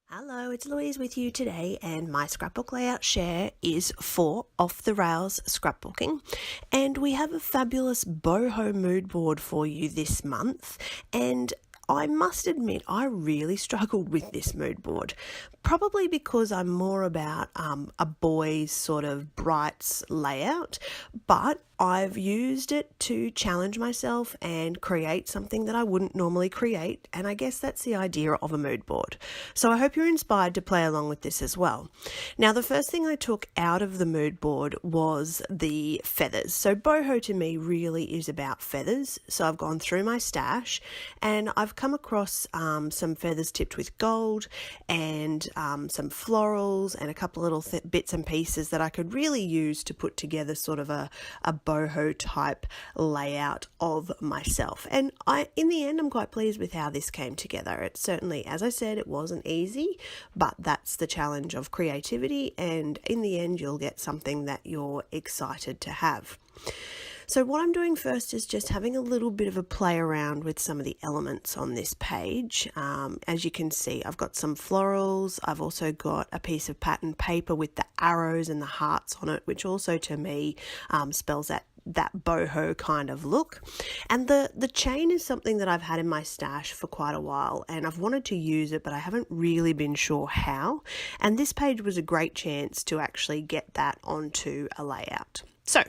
Hello, it's Louise with you today, and my scrapbook layout share is for Off the Rails Scrapbooking, and we have a fabulous boho mood board for you this month. And I must admit, I really struggled with this mood board, probably because I'm more about a boys sort of brights layout, but I've used it to challenge myself and create something that I wouldn't normally create, and I guess that's the idea of a mood board. So I hope you're inspired to play along with this as well. Now, the first thing I took out of the mood board was the feathers. So boho to me really is about feathers. So I've gone through my stash and I've come across some feathers tipped with gold and some florals and a couple of little bits and pieces that I could really use to put together sort of a boho type layout of myself. And in the end, I'm quite pleased with how this came together. It certainly, as I said, it wasn't easy, but that's the challenge of creativity, and in the end you'll get something that you're excited to have. So what I'm doing first is just having a little bit of a play around with some of the elements on this page. As you can see, I've got some florals. I've also got a piece of pattern paper with the arrows and the hearts on it, which also to me spells that boho kind of look. And the chain is something that I've had in my stash for quite a while, and I've wanted to use it, but I haven't really been sure how. And this page was a great chance to actually get that onto a layout. So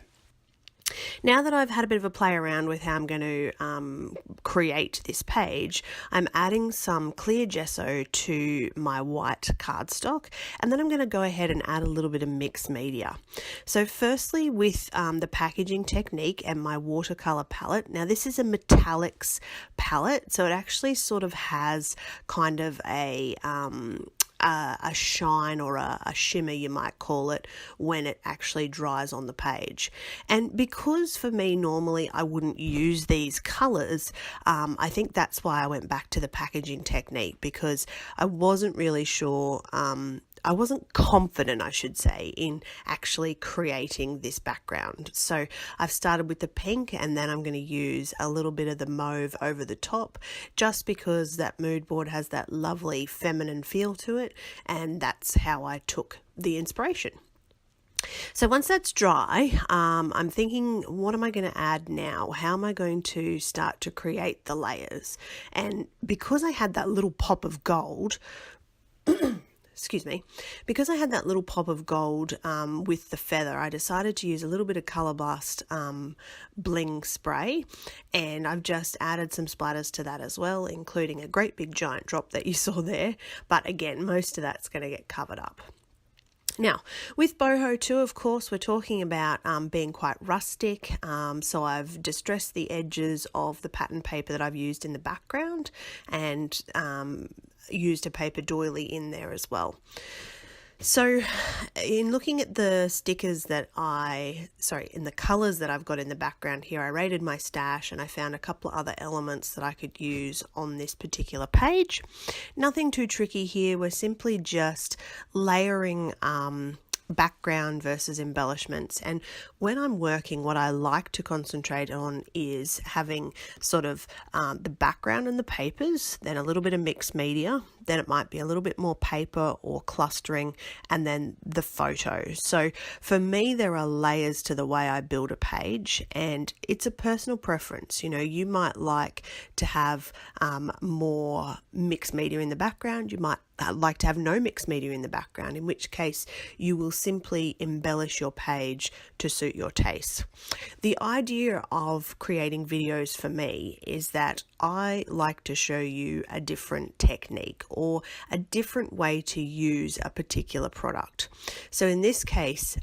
now that I've had a bit of a play around with how I'm going to create this page, I'm adding some clear gesso to my white cardstock, and then I'm going to go ahead and add a little bit of mixed media. So firstly, with the packaging technique and my watercolor palette. Now this is a metallics palette, so it actually sort of has kind of a shine or a shimmer, you might call it, when it actually dries on the page. And because for me normally I wouldn't use these colors, I think that's why I went back to the packaging technique, because I wasn't really sure, I wasn't confident, I should say, in actually creating this background. So I've started with the pink, and then I'm going to use a little bit of the mauve over the top, just because that mood board has that lovely feminine feel to it, and that's how I took the inspiration. So once that's dry, I'm thinking, what am I going to add now? How am I going to start to create the layers? And because I had that little pop of gold, excuse me, because I had that little pop of gold with the feather, I decided to use a little bit of Colour Blast bling spray, and I've just added some splatters to that as well, including a great big giant drop that you saw there, but again, most of that's going to get covered up. Now, with boho too, of course, we're talking about being quite rustic, so I've distressed the edges of the pattern paper that I've used in the background, and used a paper doily in there as well. So in looking at the stickers in the colours that I've got in the background here, I raided my stash and I found a couple of other elements that I could use on this particular page. Nothing too tricky here. We're simply just layering background versus embellishments. And when I'm working, what I like to concentrate on is having sort of the background and the papers, then a little bit of mixed media, then it might be a little bit more paper or clustering, and then the photo. So for me, there are layers to the way I build a page, and it's a personal preference. You know, you might like to have more mixed media in the background. You might like to have no mixed media in the background, in which case you will simply embellish your page to suit your taste. The idea of creating videos for me is that I like to show you a different technique or a different way to use a particular product. So in this case,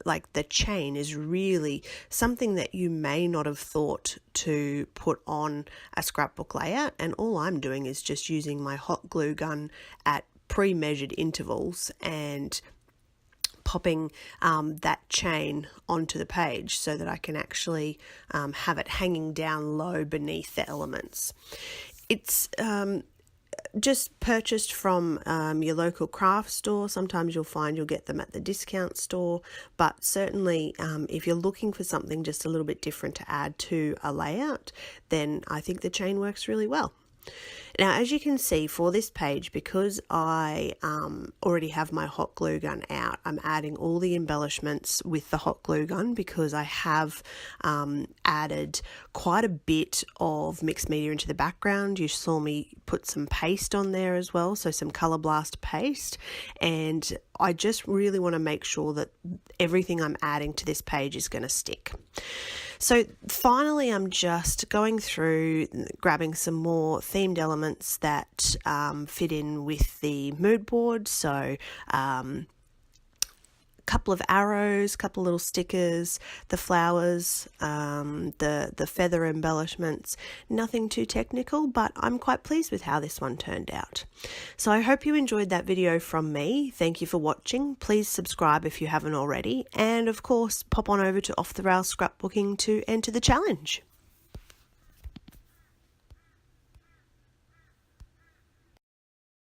like the chain is really something that you may not have thought to put on a scrapbook layout, and all I'm doing is just using my hot glue gun at pre-measured intervals and popping that chain onto the page so that I can actually have it hanging down low beneath the elements. It's just purchased from your local craft store. Sometimes you'll find you'll get them at the discount store, but certainly if you're looking for something just a little bit different to add to a layout, then I think the chain works really well. Now, as you can see for this page, because I already have my hot glue gun out, I'm adding all the embellishments with the hot glue gun because I have added quite a bit of mixed media into the background. You saw me put some paste on there as well, so some Color Blast paste, and I just really want to make sure that everything I'm adding to this page is going to stick. So finally, I'm just going through, grabbing some more themed elements that fit in with the mood board. So couple of arrows, couple little stickers, the flowers, the feather embellishments. Nothing too technical, but I'm quite pleased with how this one turned out. So I hope you enjoyed that video from me. Thank you for watching. Please subscribe if you haven't already, and of course pop on over to Off the Rails Scrapbooking to enter the challenge.